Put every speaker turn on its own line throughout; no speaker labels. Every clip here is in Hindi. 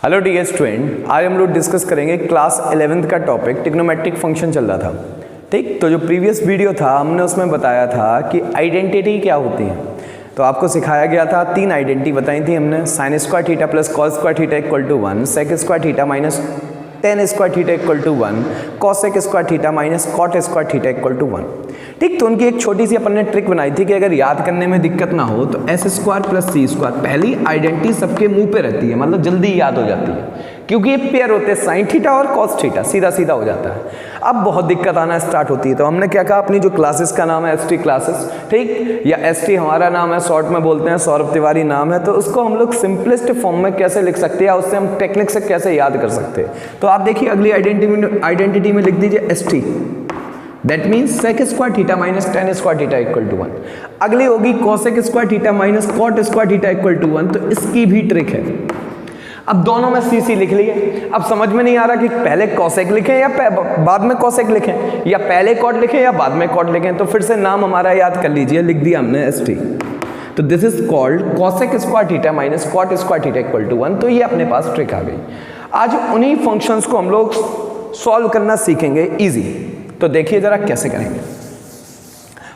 हेलो डियर स्टूडेंट, आज हम लोग डिस्कस करेंगे क्लास 11th का टॉपिक ट्रिग्नोमेट्रिक फंक्शन चल रहा था। ठीक, तो जो प्रीवियस वीडियो था हमने उसमें बताया था कि आइडेंटिटी क्या होती है। तो आपको सिखाया गया था, तीन आइडेंटिटी बताई थी हमने। Sine square theta plus cos square theta equal to 1, sec square theta minus tan square theta equal to 1, cosec square theta minus cot square theta equal to 1। ठीक, तो उनकी एक छोटी सी अपन ने ट्रिक बनाई थी कि अगर याद करने में दिक्कत ना हो तो S square plus c square, पहली आइडेंटिटी सबके मुंह पे रहती है, मतलब जल्दी याद हो जाती है क्योंकि ये पेयर होते हैं साइन थीटा और कॉस थीटा, सीधा सीधा हो जाता है। अब बहुत दिक्कत आना स्टार्ट होती है, तो हमने क्या कहा, अपनी जो क्लासेस का नाम है एसटी क्लासेस, ठीक, या एसटी हमारा नाम है, शॉर्ट में बोलते हैं, सौरभ तिवारी नाम है, तो उसको हम लोग सिंपलेस्ट फॉर्म में कैसे लिख सकते हैं, उससे हम टेक्निक से कैसे याद कर सकते हैं। तो आप देखिए अगली आइडेंटिटी में लिख दीजिए ST, that means sec square theta minus tan square theta equal to 1। अगली होगी cosec square theta minus cot square theta equal to 1। तो इसकी भी ट्रिक है। अब दोनों में सी लिख लिए। अब समझ में नहीं आ रहा कि पहले कॉसेक लिखें या बाद में कॉसेक लिखें, या पहले कॉट लिखें या बाद में कॉट लिखें। तो फिर से नाम हमारा याद कर लीजिए, लिख दिया हमने एस टी। तो this is called cosec square theta minus cot square theta equal to 1। तो ये अपने पास ट्रिक आ गई। आज उन्हीं फंक्शंस को हम लोग सॉल्व करना सीखेंगे इजी। तो देखिए जरा कैसे करेंगे।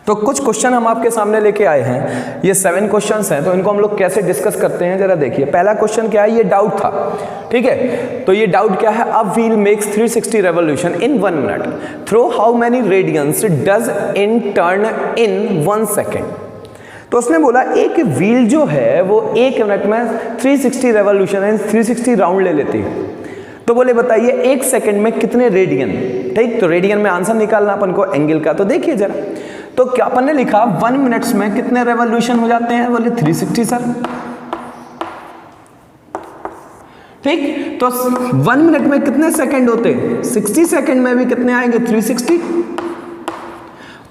तो कुछ क्वेश्चन हम आपके सामने लेके आए हैं, ये 7 क्वेश्चंस हैं, तो इनको हम लोग कैसे डिस्कस करते हैं जरा देखिए। पहला क्वेश्चन क्या है, ये डाउट था, ठीक है। तो ये डाउट क्या है, a wheel makes 360 revolution in 1 minute through how many radians does in turn in 1 second. तो उसने बोला एक व्हील जो है वो 1 मिनट में 360 रेवोल्यूशन 360 राउंड ले लेती है। तो बोले बताइए 1 सेकंड में कितने रेडियन। ठीक, तो रेडियन में आंसर निकालना अपन को एंगल का। तो देखिए जरा, तो क्या अपन ने लिखा 1 मिनट्स में कितने रेवोल्यूशन हो जाते हैं, बोले 360 सर। ठीक, तो 1 मिनट में कितने सेकंड होते हैं, 60 सेकंड में भी कितने आएंगे, 360।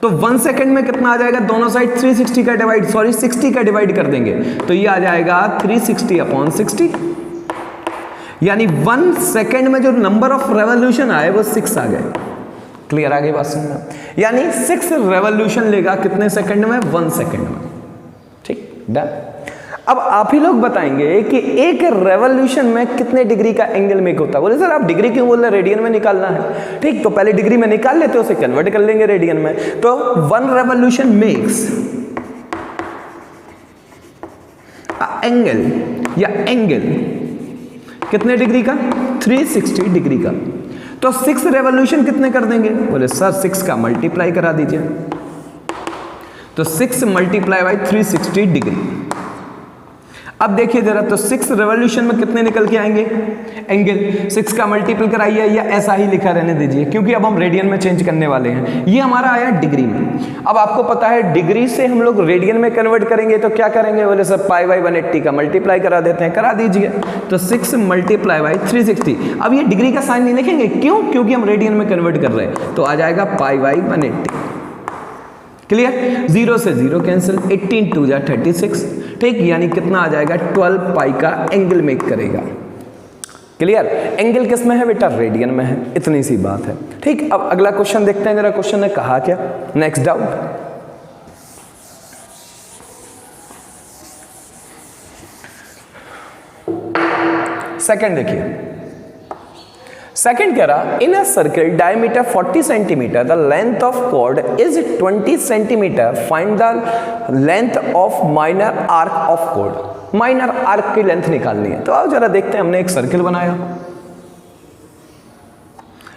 तो 1 सेकंड में कितना आ जाएगा, दोनों साइड 360 का डिवाइड, 60 का डिवाइड कर देंगे तो ये आ जाएगा 360 अपॉन 60, यानी 1 सेकेंड में जो नंबर ऑफ रेवोल्यूशन आए वो 6 आ गए। क्लियर आ गई बात समझना, यानी 6 रेवोल्यूशन लेगा कितने सेकंड में, 1 सेकंड में। ठीक, डन। अब आप ही लोग बताएंगे कि एक रेवोल्यूशन में कितने डिग्री का एंगल मेक होता है। बोले सर आप डिग्री क्यों बोल रहे, रेडियन में निकालना है। ठीक, तो पहले डिग्री में निकाल लेते हो, उसे कन्वर्ट कर लेंगे रेडियन में। तो 1 रेवोल्यूशन मेक्स एंगल या एंगल कितने डिग्री का, 360 डिग्री का। तो 6 रेवोल्यूशन कितने कर देंगे, बोले सर 6 का मल्टीप्लाई करा दीजिए। तो 6 मल्टीप्लाई बाई 360 डिग्री। अब देखिए जरा, तो 6 रेवोल्यूशन में कितने निकल के आएंगे एंगल, 6 का मल्टीपल कराइए या ऐसा ही लिखा रहने दीजिए, क्योंकि अब हम रेडियन में चेंज करने वाले हैं। ये हमारा आया डिग्री में। अब आपको पता है डिग्री से हम लोग रेडियन में कन्वर्ट करेंगे तो क्या करेंगे, बोले सर पाई बाई 180 का मल्टीप्लाई करा देते हैं, करा दीजिए। तो 6 मल्टीप्लाई बाई 360। अब ये डिग्री का साइन नहीं लिखेंगे, क्यों, क्योंकि हम रेडियन में कन्वर्ट कर रहे हैं। तो आ जाएगा पाई बाई 180। क्लियर, 0 से 0 कैंसिल, 18 2 जा 36। ठीक, यानी कितना आ जाएगा, 12 पाई का एंगल मेक करेगा। क्लियर, एंगल किस में है बेटा, रेडियन में है। इतनी सी बात है। ठीक, अब अगला क्वेश्चन देखते हैं जरा, क्वेश्चन ने कहा क्या। नेक्स्ट डाउट, सेकंड देखिए। सेकंड कह रहा, in a circle diameter 40 centimetre the length of chord is 20 centimetre, find the length of minor arc of chord. Minor arc की लेंथ निकालनी है। तो आओ जरा देखते हैं, हमने एक सर्कल बनाया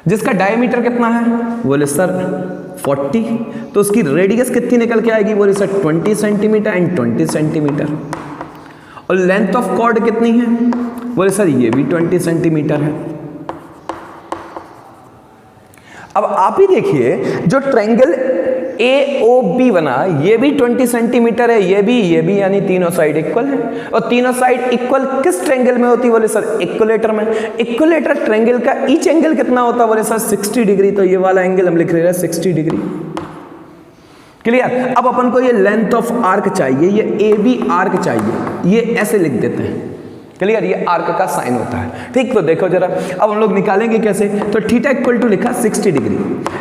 जिसका डायमीटर कितना है, बोले सर 40। तो उसकी रेडियस कितनी निकल के आएगी, बोले सर 20 सेंटीमीटर एंड 20 सेंटीमीटर। और लेंथ ऑफ कॉर्ड कितनी है, बोले सर ये भी 20 सेंटीमीटर है। अब आप ही देखिए, जो ट्रायंगल AOB बना ये भी 20 सेंटीमीटर है, ये भी, यानी तीनों साइड इक्वल है। और तीनों साइड इक्वल किस ट्रायंगल में होती है, बोले सर इक्विलेटर में। इक्विलेटर ट्रायंगल का ईच एंगल कितना होता है, बोले सर 60 डिग्री। तो ये वाला एंगल हम लिख रहे हैं 60 डिग्री। क्लियर, अब अपन को ये लेंथ ऑफ आर्क चाहिए, ये AB आर्क चाहिए, ये ऐसे लिख देते हैं। क्लियर, ये आर्क का साइन होता है। ठीक, तो देखो जरा, अब हम लोग निकालेंगे कैसे। तो थीटा इक्वल टू लिखा 60 डिग्री।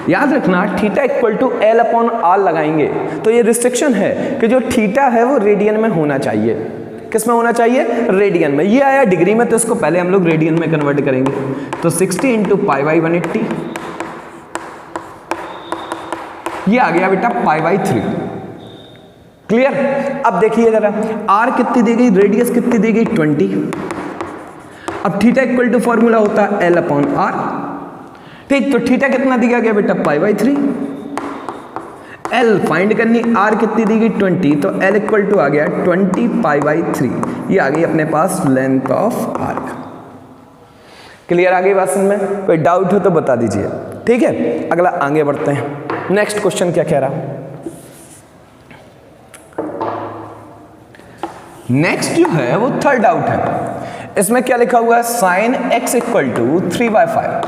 याद रखना theta equal to L upon R लगाएंगे। तो ये रिस्ट्रिक्शन है कि जो थीटा है वो रेडियन में होना चाहिए। किस में होना चाहिए, रेडियन में। ये आया डिग्री में, तो इसको पहले हम लोग रेडियन में कन्वर्ट करेंगे। तो 60 इंटू पाई बाई 180, ये आ गया बेटा पाई बाई 3। क्लियर। अब देखिए जरा, आर कितनी दी गई, रेडियस कितनी दी गई 20। अब थीटा इक्वल टू फॉर्मूला होता है एल अपॉन आर। ठीक, तो थीटा कितना दिया गया बेटा पाई बाई 3। एल फाइंड करनी, आर कितनी दी गई 20, तो एल इक्वल टू आ गया 20 पाई बाई 3। ये आ गई अपने पास लेंथ ऑफ आर्क। क्लियर आ गई बात समझ में? कोई डाउट हो तो बता दीजिए। ठीक है, अगला आगे बढ़ते हैं। नेक्स्ट क्वेश्चन क्या कह रहा, नेक्स्ट जो है वो थर्ड आउट है। इसमें क्या लिखा हुआ है, साइन x इक्वल टू 3/5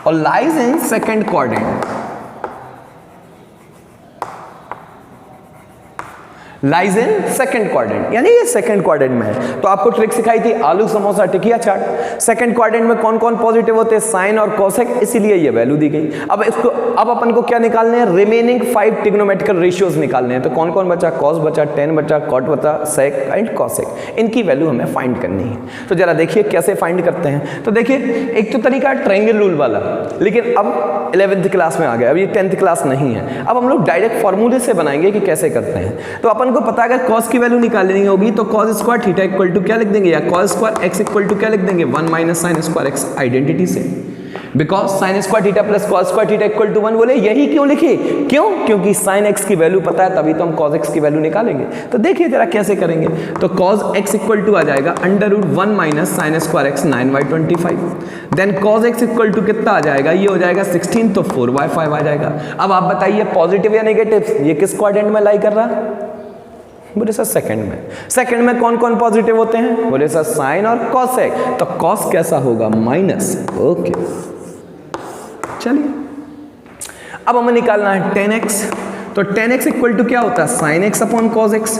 और lies in second quadrant, lies in second quadrant, यानी ये सेकंड क्वाड्रेंट में है। तो आपको ट्रिक सिखाई थी आलू समोसा टिकिया चाट। सेकंड क्वाड्रेंट में कौन कौन पॉजिटिव होते हैं, साइन और कोसेक, इसीलिए ये वैल्यू दी गई। अब इसको, अब अपन को क्या निकालने हैं, रिमेनिंग 5 ट्रिग्नोमेट्रिकल रेशियोज निकालने हैं। तो कौन कौन बचा, कॉस बचा, टेन बचा, कॉट बचा, सेक एंड कोसेक, इनकी वैल्यू हमें फाइंड करनी है। तो जरा देखिए कैसे फाइंड करते हैं। तो देखिए, एक तो तरीका ट्रायंगल रूल वाला, लेकिन अब 11th क्लास में आ गया, अब ये 10th क्लास नहीं है। अब हम लोग डायरेक्ट फॉर्मूले से बनाएंगे कि कैसे करते हैं। तो अपन को पता है अगर cos की वैल्यू निकालनी होगी तो cos square theta equal to क्या लिख देंगे, या cos square x equal to क्या लिख देंगे, 1 minus sine square x identity से। Because sine square theta plus cos square theta equal to 1 बोले, यही क्यों लिखे, क्यों, क्योंकि साइन x की वैल्यू पता है, तभी तो हम cos x की वैल्यू निकालेंगे। तो देखिए जरा कैसे करेंगे। तो cos x इक्वल टू आ जाएगा under root 1 minus sine square x 9/25। Then cos x equal to कितना आ जाएगा, ये हो जाएगा 16, तो 4/5 आ जाएगा। अब आप बताइए पॉजिटिव या नेगेटिव, ये किस क्वाड्रेंट में लाई कर रहा, बोले सर सेकंड में। सेकंड में कौन कौन पॉजिटिव होते हैं, बोले सर साइन और कोसेक। तो कॉस कैसा होगा, माइनस। ओके, चलिए अब हमें निकालना है 10x। तो 10x इक्वल टू क्या होता है, sine x upon cos x।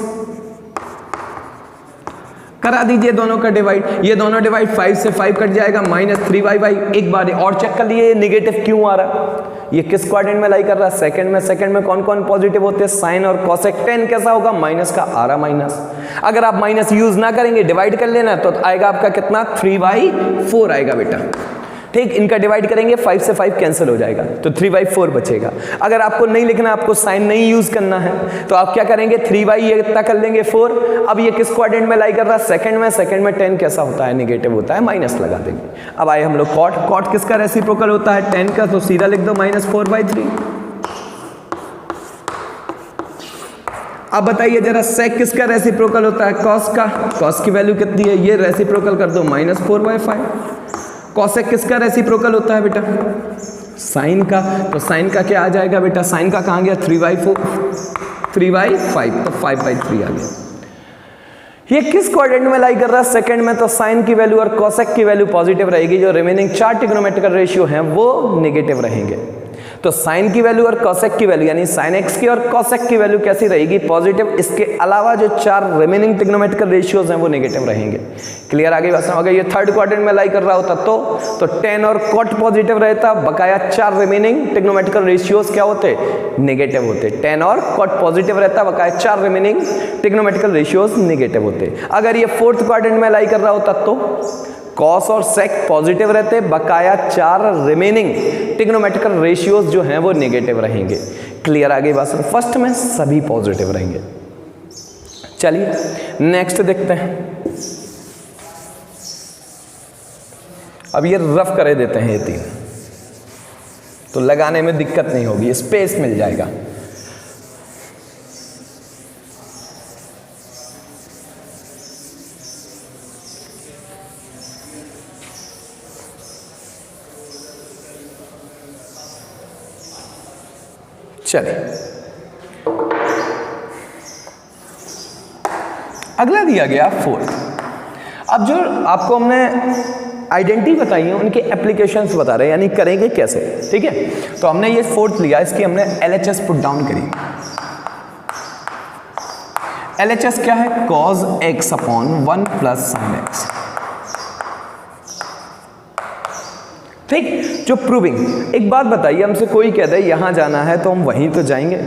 करा दीजिए दोनों का डिवाइड, ये दोनों डिवाइड 5 से 5 कट जाएगा, माइनस 3/5। एक बार और चेक कर लिए नेगेटिव क्यों आ रहा, ये किस क्वाड्रेंट में लाई कर रहा है, सेकंड में। सेकंड में कौन कौन पॉजिटिव होते हैं, साइन और कोसेक। 10 कैसा होगा, माइनस का आ रहा माइनस। अगर आप माइनस यूज ना करेंगे, डिवाइड कर लेना, तो आएगा आपका कितना, 3/4 आएगा बेटा। ठीक, इनका डिवाइड करेंगे 5 से 5 कैंसिल हो जाएगा, तो 3/4 बचेगा। अगर आपको नहीं लिखना, आपको साइन नहीं यूज करना है, तो आप क्या करेंगे, 3 ये इतना कर लेंगे 4। अब ये किस क्वाड्रेंट में लाई कर रहा है, सेकंड में। सेकंड में 10 कैसा होता है, नेगेटिव होता है, माइनस लगा देंगे। अब आए हम लोग कॉट। कॉट किसका रेसिप्रोकल होता है, 10 का, तो सीधा लिख दो -4/3। अब बताइए जरा सेक किसका रेसिप्रोकल होता है, कॉस का। कॉस की वैल्यू कितनी है, ये रेसिप्रोकल कर दो -4/5। कोसेक किसका रेसिप्रोकल होता है बेटा, साइन का। तो साइन का क्या आ जाएगा बेटा, साइन का कहाँ गया, 3/5, तो 5/3 आ गया। ये किस क्वाड्रेंट में लाई कर रहा है, सेकंड में। तो साइन की वैल्यू और कोसेक की वैल्यू पॉजिटिव रहेगी, जो रिमेनिंग 4 ट्रिग्नोमेट्रिकल रेशियो हैं वो नेगेटिव रहेंगे। तो साइन की वैल्यू और कोसेक की वैल्यू, यानी साइन एक्स की और कोसेक की वैल्यू कैसी रहेगी, पॉजिटिव। इसके अलावा जो 4 रिमेनिंग ट्रिग्नोमेट्रिकल रेशियोज हैं वो नेगेटिव रहेंगे। क्लियर, आगे बात। अगर ये थर्ड क्वाड्रेंट में लाई कर रहा होता तो 10 और कॉट पॉजिटिव रहता, बकाया 4 रिमेनिंग ट्रिग्नोमेट्रिकल रेशियोज क्या होते, नेगेटिव होते। 10 और कॉट पॉजिटिव रहता, बकाया 4 रिमेनिंग ट्रिग्नोमेट्रिकल रेशियोज नेगेटिव होते। अगर ये फोर्थ क्वाड्रेंट में लाई कर रहा होता तो कॉस और सेक पॉजिटिव रहते, बकाया 4 रिमेनिंग ट्रिग्नोमेट्रिकल रेशियोज जो हैं वो नेगेटिव रहेंगे। क्लियर, आगे बात। फर्स्ट में सभी पॉजिटिव रहेंगे। चलिए नेक्स्ट देखते हैं। अब ये रफ करे देते हैं, ये 3 तो लगाने में दिक्कत नहीं होगी, स्पेस मिल जाएगा। चलिए अगला दिया गया 4। अब जो आपको हमने आइडेंटिटी बताई है उनके एप्लीकेशंस बता रहे हैं, यानी करेंगे कैसे। ठीक है, तो हमने ये 4th लिया, इसकी हमने LHS पुट डाउन करी। LHS क्या है, cos x upon 1 plus sin x। ठीक, जो प्रूविंग। एक बात बताइए, हमसे कोई कहता है यहां जाना है तो हम वहीं तो जाएंगे,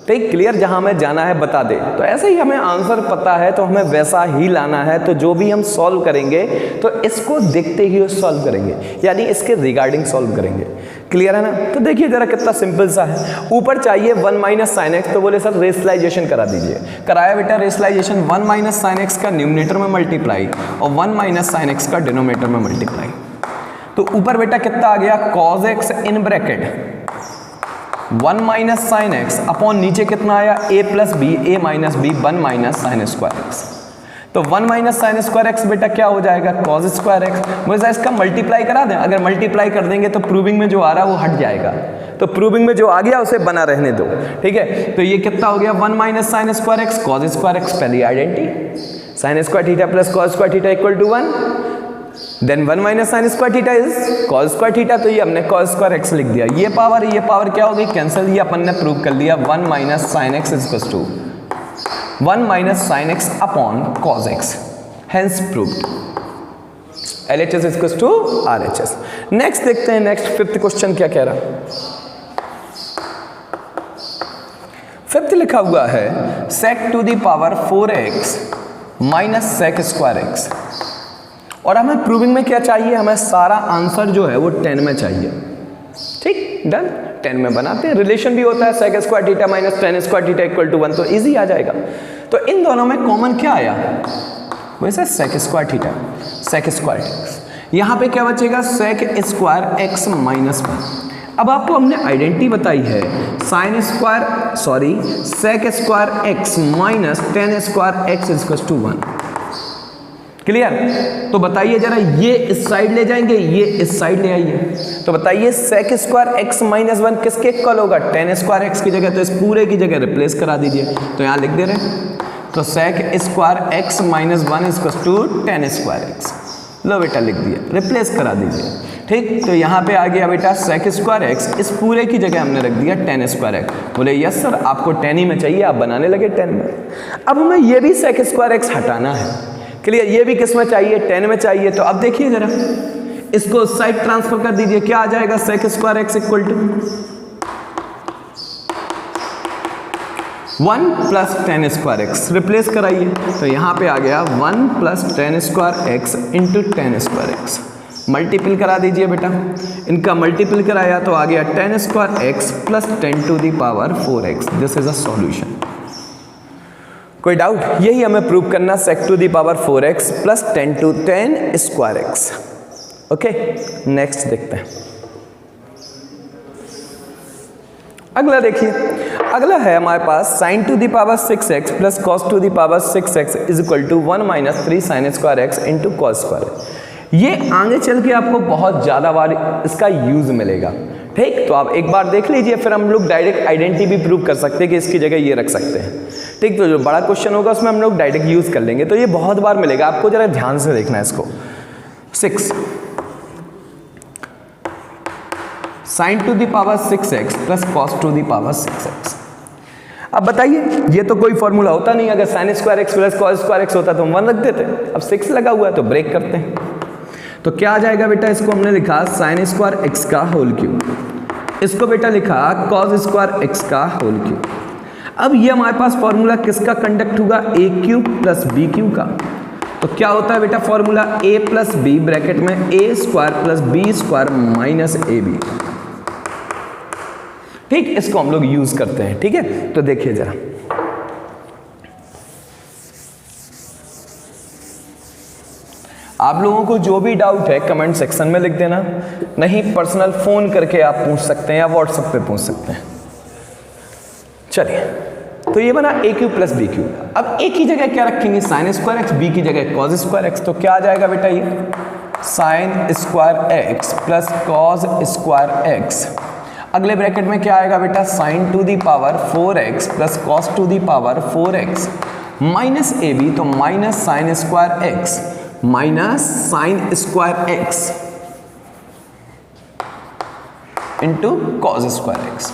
ठीक, क्लियर, जहां हमें जाना है बता दे। तो ऐसे ही हमें आंसर पता है तो हमें वैसा ही लाना है। तो जो भी हम सॉल्व करेंगे तो इसको देखते ही सॉल्व करेंगे, यानी इसके रिगार्डिंग सॉल्व करेंगे। क्लियर है ना? तो देखिए जरा कितना सिंपल सा है। ऊपर चाहिए 1 माइनस साइन एक्स, तो बोले सर रेशनलाइजेशन करा दीजिए। कराया बेटा रेशनलाइजेशन, 1 माइनस साइन एक्स का न्यूमरेटर में मल्टीप्लाई और 1 माइनस साइन एक्स का डिनोमिनेटर में मल्टीप्लाई। तो ऊपर बेटा कितना आ गया, cos x in bracket 1 minus sine x upon नीचे कितना आया, a plus b, a minus b, 1 minus sine square x. तो 1 माइनस साइन स्क्वायर एक्स बेटा क्या हो जाएगा, कॉज स्क्वायर एक्स। मुझे इसका मल्टीप्लाई करा दें, अगर मल्टीप्लाई कर देंगे तो प्रूविंग में जो आ रहा है वो हट जाएगा, तो प्रूविंग में जो आ गया उसे बना रहने दो। ठीक है, तो ये कितना हो गया, 1 minus sine square x cos square x, पहली identity, sine square theta plus cos square theta equal to 1, then 1 minus sine square theta is cos square theta, तो ये हमने कॉस स्क्वायर एक्स लिख दिया। ये पावर क्या हो गई, कैंसिल, ये अपन ने प्रूव कर लिया 1 minus sine x is equal to 1 minus sine x upon cos x, hence proved. LHS is equal to RHS। Next देखते हैं, नेक्स्ट फिफ्थ क्वेश्चन क्या कह रहा। फिफ्थ लिखा हुआ है sec to the power 4x minus sec square x, और हमें प्रूविंग में क्या चाहिए, हमें सारा आंसर जो है वो 10 में चाहिए। ठीक, डन, 10 में बनाते हैं। रिलेशन भी होता है sec square theta minus tan square theta equal to 1, तो इजी आ जाएगा। तो इन दोनों में कॉमन क्या आया, वैसे sec square theta, sec square x, यहाँ पे क्या बचेगा, sec स्क्वायर एक्स माइनस 1। अब आपको हमने आइडेंटिटी बताई है sin square sec square x minus tan square x is equal to 1। Clear? तो बताइए जरा, ये इस साइड ले जाएंगे, ये इस साइड ले आइए, तो बताइए sec स्क्वायर एक्स माइनस 1 किसके इक्वल होगा, tan स्क्वायर एक्स की जगह, तो इस पूरे की जगह रिप्लेस करा दीजिए। तो यहाँ लिख दे रहे हैं, तो sec square x minus 1 is equal to tan square x, लो बेटा लिख दिया, रिप्लेस करा दीजिए। ठीक, तो यहाँ पे आ गया बेटा sec स्क्वायर एक्स, इस पूरे की जगह हमने रख दिया tan स्क्वायर एक्स। बोले यस सर, आपको 10 ही में चाहिए, आप बनाने लगे 10 में। अब हमें ये भी sec स्क्वायर एक्स हटाना है। क्लियर? ये भी किस में चाहिए, 10 में चाहिए। तो अब देखिए जरा, इसको साइड ट्रांसफर कर दीजिए, क्या आ जाएगा, sec square x equal to 1 plus tan square x, replace कराइए। तो यहाँ पे आ गया 1 plus tan square x into tan square x, multiple करा दीजिए बेटा, इनका मल्टीपल कराया तो आ गया tan square x plus 10 to the power 4x। This is a solution. कोई डाउट? यही हमें प्रूव करना, sec to the power 4x plus 10 to tan square x. Okay, next देखते हैं। अगला देखिए, अगला है हमारे पास sin to the power 6x plus cos to the power 6x is equal to 1 minus 3 sin square x into cos square. ये आगे चल के आपको बहुत ज़्यादा बार इसका यूज मिलेगा। ठीक, तो आप एक बार देख लीजिए, फिर हम लोग डायरेक्ट आइडेंटिटी भी प्रूव कर सकते हैं कि इसकी जगह ये रख सकते हैं। ठीक, तो जो बड़ा क्वेश्चन होगा उसमें हम लोग डायरेक्ट यूज कर लेंगे, तो ये बहुत बार मिलेगा, आपको जरा ध्यान से देखना है इसको। 6 sin to the power 6x plus cos to the power 6x। अब बताइए, ये तो कोई फॉर्मूला होता नहीं, अगर sin square x plus cos square x होता तो हम 1 रख देते। अब 6 लगा हुआ है तो ब्रेक करते हैं, तो क्या आ जाएगा बेटा, इसको हमने लिखा sin स्क्वायर एक्स का होल क्यूब, इसको बेटा लिखा cos स्क्वायर एक्स का होल क्यूब। अब ये हमारे पास फॉर्मूला किसका कंडक्ट होगा, a cube plus b cube का। तो क्या होता है बेटा formula, a plus b bracket में a square plus b square minus a b. ठीक, इसको हम लोग यूज करते हैं। ठीक है, तो देखिए जरा, आप लोगों को जो भी डाउट है कमेंट सेक्शन में लिख देना, नहीं पर्सनल फोन करके आप पूछ सकते हैं या व्हाट्सएप पे पूछ सकते हैं। चलिए, तो ये बना ए क्यूब प्लस बी क्यूब। अब ए की जगह क्या रखेंगे, साइन स्क्वायर एक्स, बी की जगह कॉस स्क्वायर एक्स। तो क्या आ जाएगा बेटा, ये sine square x plus cos square x. अगले ब्रैकेट में क्या आएगा बेटा, sine to the power 4x plus cos to the power 4x minus a b, तो minus sine square x minus sine square x into cos square x.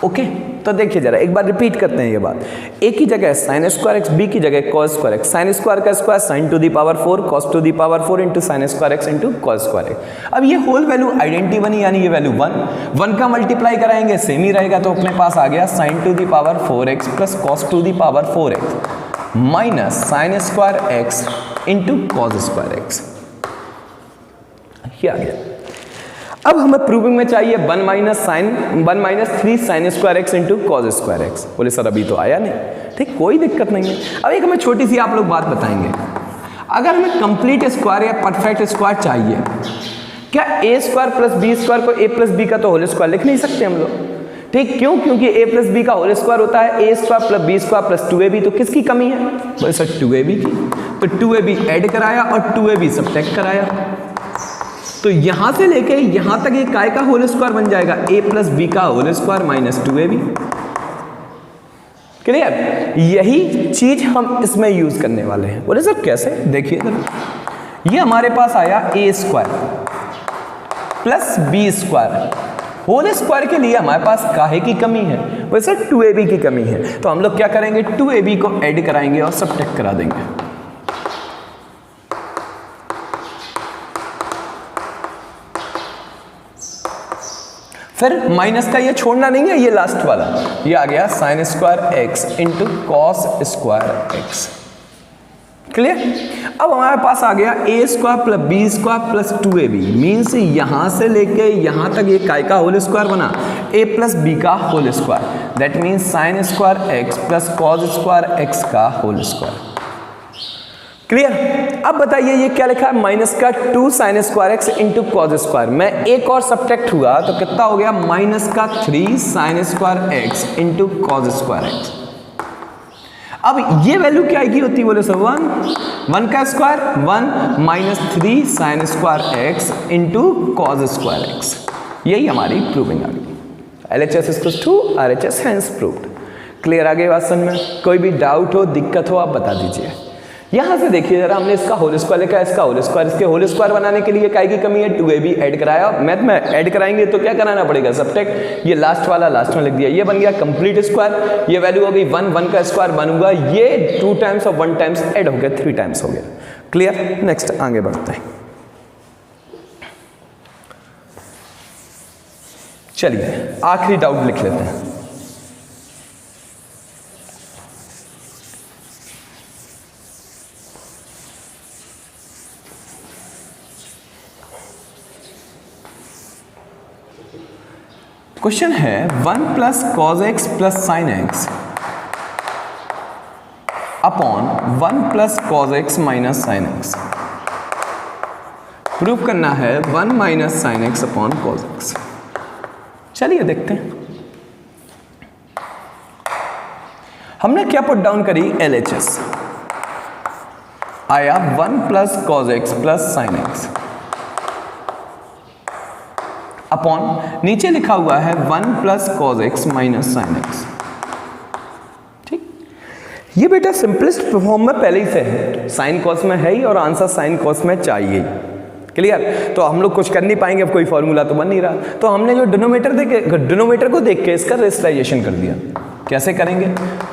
Okay, तो देखिए जरा एक बार रिपीट करते हैं ये बात। ए की जगह साइन स्क्वायर एक्स, बी की जगह cos square x. Sine square का square sine to the power 4 cos to the power 4 into sine square x into cos square x. अब ये होल वैल्यू आइडेंटिटी बनी, यानी ये वैल्यू 1 का मल्टीप्लाई कराएंगे सेम ही रहेगा, तो अपने पास आ गया sine to the power 4x plus cos to the power 4x minus sine square x into cos square x. ये आ गया। अब हमें प्रूविंग में चाहिए 1 minus 3 sine square x into cos square x. बोले सर अभी तो आया नहीं, ठीक, कोई दिक्कत नहीं है। अब एक हमें छोटी सी आप लोग बात बताएंगे, अगर हमें कंप्लीट स्क्वायर या परफेक्ट स्क्वायर चाहिए, क्या ए स्क्वायर प्लस बी स्क्वायर को ए प्लस बी का तो होल स्क्वायर लिख नहीं सकते हम लोग, ठीक, क्यों? क्योंकि ए प्लस बी का होल स्क्वायर होता है a square plus b square plus 2ab। तो किसकी कमी है? बोले सर 2ab की। तो 2ab ऐड कराया और 2ab सब्ट्रैक्ट कराया, तो यहां से लेके यहां तक ये काय का होल स्क्वायर बन जाएगा, a प्लस बी का whole square minus 2ab। Clear? यही चीज हम इसमें यूज करने वाले हैं। बोले सर कैसे? देखिए ये हमारे पास आया a square plus b square, whole square के लिए हमारे पास काहे की कमी है? बोले सर 2ab की कमी है। तो हम लोग क्या करेंगे, 2ab को ऐड कराएंगे और सब्ट्रैक्ट करा देंगे। फिर माइनस का ये छोड़ना नहीं है, ये लास्ट वाला, ये आ गया sine square x into cos square x. Clear? अब हमारे पास आ गया a square plus b square plus 2ab, means यहां से लेके यहां तक ये काय का होल स्क्वायर बना, a प्लस बी का whole square, that means sine square x plus cos square x का होल स्क्वायर। क्लियर? अब बताइए ये क्या लिखा है, माइनस का 2 sine square x into cos square में एक और सब्ट्रैक्ट हुआ तो कितना हो गया, माइनस का 3 sine square x into cos square x. अब ये वैल्यू क्या आएगी होती, बोले सर 1 का square 1 minus 3 sine square x into cos square x. यही हमारी प्रूविंग आ गई। LHS equals to RHS hence proved. Clear? आगे बात समझ में? कोई भी डाउट हो, दिक्कत हो, आप बता दीजिए। यहां से देखिए जरा, हमने इसका होल स्क्वायर लिखा है, इसका होल स्क्वायर, इसके होल स्क्वायर बनाने के लिए काय की कमी है, 2ab ऐड कराया। मैथ में ऐड कराएंगे तो क्या कराना पड़ेगा, सब्ट्रैक्ट। ये लास्ट वाला लास्ट में लिख दिया, ये बन गया कंप्लीट स्क्वायर। ये वैल्यू हो गई 1 का स्क्वायर बनूंगा, ये 2 टाइम्स और 1 टाइम्स ऐड हो गया, 3 टाइम्स हो गया। क्लियर? नेक्स्ट आगे बढ़ते हैं। चलिए आखिरी डाउट लिख लेते हैं। क्वेश्चन है 1 plus cos x plus sine x upon 1 plus cos x minus sine x. Prove करना है 1 minus sine x upon cos x. चलिए देखते हैं। हमने क्या पुट डाउन करी, LHS आया 1 plus cos x plus sine x upon नीचे लिखा हुआ है 1 plus cos x minus sine x. ठीक, ये बेटा सिंपलेस्ट फॉर्म में पहले ही से है, साइन कॉस में है ही और आंसर साइन कॉस में चाहिए ही। क्लियर? तो हम लोग कुछ कर नहीं पाएंगे, अब कोई फॉर्मूला तो बन नहीं रहा, तो हमने जो डिनोमिनेटर को देख के इसका रेशनलाइजेशन कर दिया। कैसे करेंगे,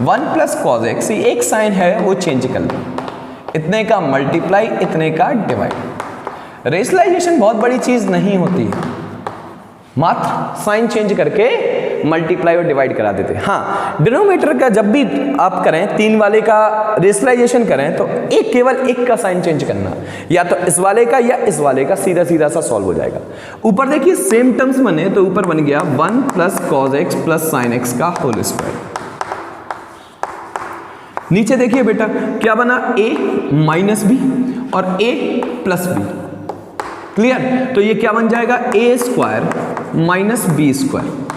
1 प्लस कॉस एक्स, एक साइन है वो चेंज कर लो, इतने का मल्टीप्लाई इतने का डिवाइड। रेशनलाइजेशन बहुत बड़ी चीज नहीं होती है, मात्र साइन चेंज करके मल्टीप्लाई और डिवाइड करा देते हैं। हाँ, डिनोमिनेटर का जब भी आप करें, 3 वाले का रेशनलाइजेशन करें तो केवल एक का साइन चेंज करना, या तो इस वाले का या इस वाले का, सीधा सीधा सा सॉल्व हो जाएगा। ऊपर देखिए सेम टर्म्स बने, तो ऊपर बन गया 1 plus cos x plus sine x का होल स्क्वायर। नीचे देखिए बेटा क्या बना, a माइनस बी और a प्लस बी। क्लियर? तो ये क्या बन जाएगा, a square minus b square.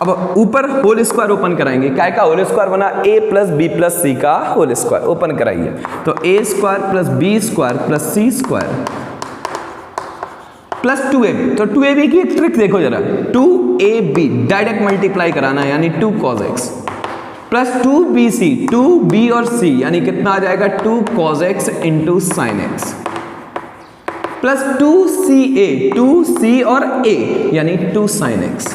अब ऊपर होल स्क्वायर ओपन कराएंगे, काय का होल स्क्वायर बना, a plus b plus c का होल स्क्वायर ओपन कराइए, तो a square plus b square plus c square plus 2ab। तो 2ab की एक ट्रिक देखो जरा, 2ab डायरेक्ट मल्टीप्लाई कराना है, यानी 2 cos x plus 2bc, 2b और c यानी कितना आ जाएगा, 2 cos x into sine x plus 2ca, 2c और a यानी 2 sin x।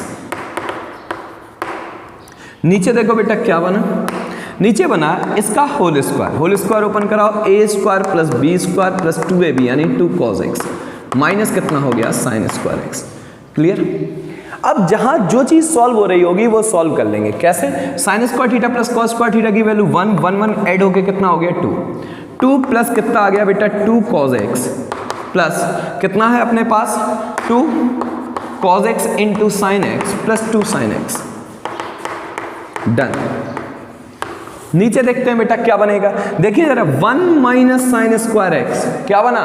नीचे देखो बेटा क्या बना, नीचे बना इसका होल स्क्वायर ओपन कराओ, a square plus b square plus 2ab यानी 2 cos x माइनस कितना हो गया साइन स्क्वायर x। क्लियर। अब जहां जो चीज सॉल्व हो रही होगी वो सॉल्व कर लेंगे। कैसे? Sign square theta plus cos square theta की वैल्यू 1 1 1 ऐड होके कितना हो गया 2 2 प्लस कितना आ गया बेटा 2 cos x प्लस कितना है अपने पास 2 cos x into sine x plus 2 sin x। Done. नीचे देखते हैं बेटा क्या बनेगा, देखिए जरा 1 माइनस साइन स्क्वायर एक्स क्या बना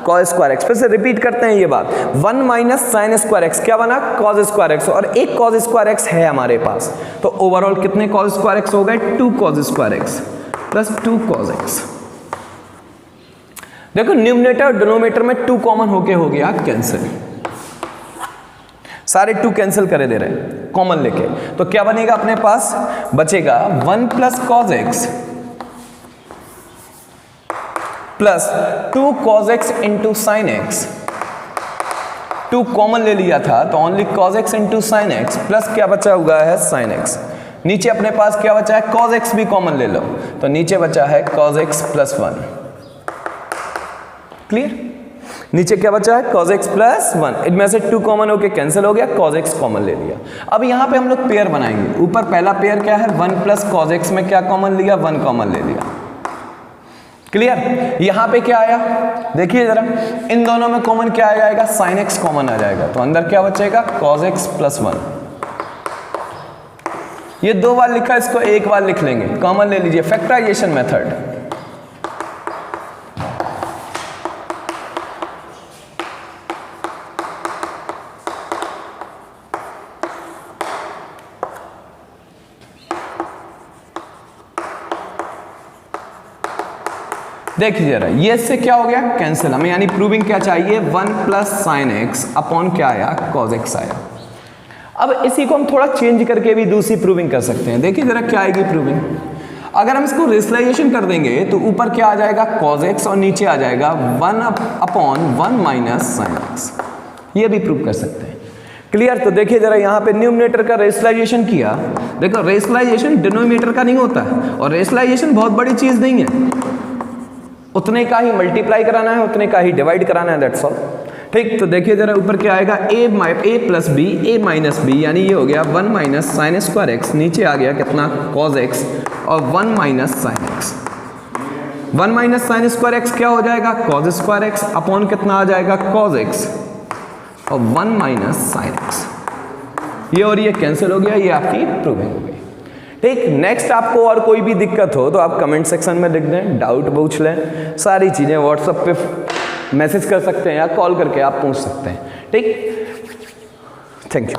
cos स्क्वायर एक्स। फिर से रिपीट करते हैं ये बात, 1 माइनस साइन स्क्वायर एक्स क्या बना cos स्क्वायर एक्स, और एक cos स्क्वायर एक्स है हमारे पास, तो ओवरऑल कितने cos स्क्वायर एक्स हो गए 2 cos square x plus 2 cos x. देखो न्यूमरेटर और डिनोमिनेटर में 2 कॉमन होके हो गया कैंसिल, सारे 2 कैंसिल करे दे रहे हैं कॉमन लेके, तो क्या बनेगा अपने पास बचेगा 1 plus cos x plus 2 cos x into sine x. 2 common ले लिया था तो only cos x into sine x plus क्या बचा हुआ है साइन एक्स। नीचे अपने पास क्या बचा है cos x भी कॉमन ले लो, तो नीचे बचा है cos x प्लस 1। क्लियर। नीचे क्या बचा है cos x प्लस 1, इनमें से 2 कॉमन होके कैंसिल हो गया, cos x कॉमन ले लिया। अब यहाँ पे हम लोग पेयर बनाएंगे, ऊपर पहला पेयर क्या है 1 प्लस cos x में क्या कॉमन लिया 1 कॉमन ले लिया। क्लियर। यहाँ पे क्या आया देखिए जरा, इन दोनों में कॉमन क्या आ जाएगा sin x कॉमन आ जाएगा, तो अंदर क्या बचेगा cos x प्लस 1। ये 2 बार लिखा, इसको 1 बार लिख लेंगे, कॉमन ले लीजिए, फैक्टराइजेशन मेथड। देखिए जरा, ये इससे क्या हो गया कैंसिल, हमें यानी प्रूविंग क्या चाहिए 1 प्लस साइन एक्स अपॉन क्या आया cos x आया। अब इसी को हम थोड़ा चेंज करके भी दूसरी प्रूविंग कर सकते हैं। देखिए जरा क्या आएगी प्रूविंग, अगर हम इसको रेशनलाइजेशन कर देंगे तो ऊपर क्या आ जाएगा cos x और नीचे आ जाएगा 1 अपॉन 1 माइनस साइन एक्स, ये भी प्रूव कर सकते हैं। क्लियर। तो देखिए जरा यहाँ पे न्यूमरेटर का रेशनलाइजेशन किया, देखो रेशनलाइजेशन डिनोमिनेटर का नहीं होता है, और रेशनलाइजेशन बहुत बड़ी चीज नहीं है, उतने का ही मल्टीप्लाई कराना है, उतने का ही डिवाइड कराना है, दैट्स ऑल। ठीक। तो देखिए जरा ऊपर क्या आएगा a plus b a minus b, यानी ये हो गया 1 माइनस साइन स्क्वायर एक्स, नीचे आ गया कितना cos x और 1 minus sine x. 1 minus sine square x क्या हो जाएगा cos स्क्वायर एक्स अपॉन कितना आ जाएगा cos x और 1 माइनस साइन एक्स। ये और ये कैंसिल हो गया, ये आपकी प्रूविंग हो गई। ठीक। नेक्स्ट आपको और कोई भी दिक्कत हो तो आप कमेंट सेक्शन में लिख दें, डाउट पूछ लें, सारी चीज़ें व्हाट्सएप पे मैसेज कर सकते हैं या कॉल करके आप पूछ सकते हैं। ठीक। Thank you.